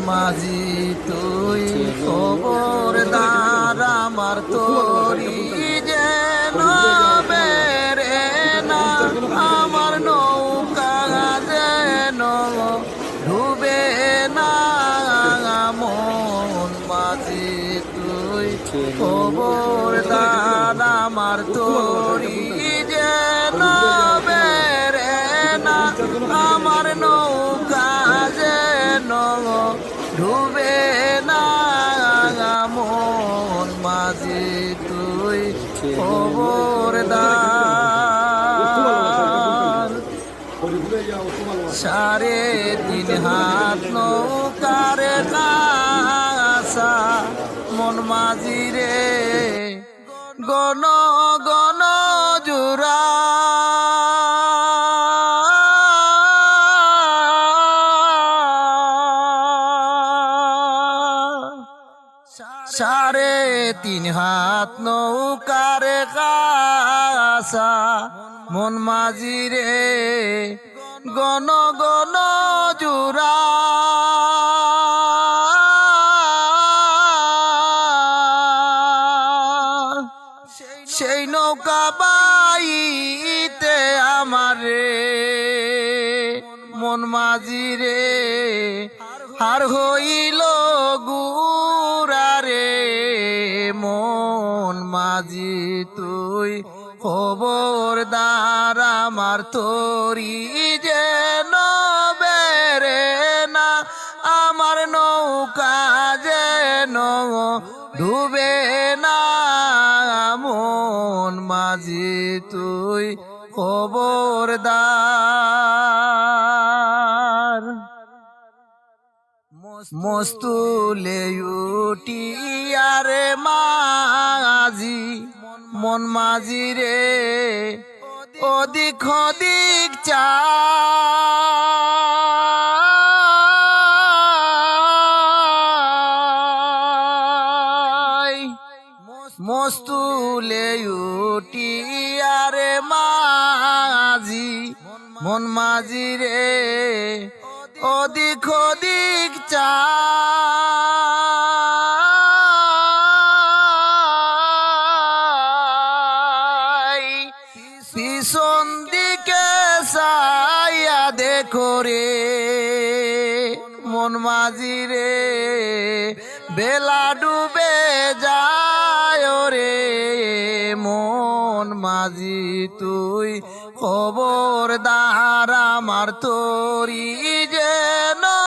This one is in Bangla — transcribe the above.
মাঝি তুই খবরদার আমার তোরি যেন বেরে না আমার নৌকা যেন ডুবে না মন মাঝি তুই খবরদার আমার তোরি যেন বেরে না আমার নৌকা যেন ডুবে না মন মাঝি তুই খবরদার 3.5 হাত নৌকার কাছা মন মাঝি রে গণ গণ জোড়া সাড়ে 3 হাত নৌকার কাছা মন মাঝি রে গণ গণ জোড়া সেই নৌকা বাইতে আমারে মন মাঝি রে হার হইল গুরারে মন মাঝি তুই খবরদার আমার তোরি যেন বেরে না আমার নৌকা যেন ডুবে না মন মাঝি তুই খবরদার মস্তুলে উঠিয়ারে মাঝি মন মাঝি রে ওদিক ওদিক চাই মস্তুলে উঠিয়ারে মাঝি মন মাঝি রে ওদিক ওদিক চাই পিছন দিকে চাইয়া দেখো রে মন মাঝি রে বেলা ডুবে যায় রে মন মাঝি তুই খবরদার আমার তোরি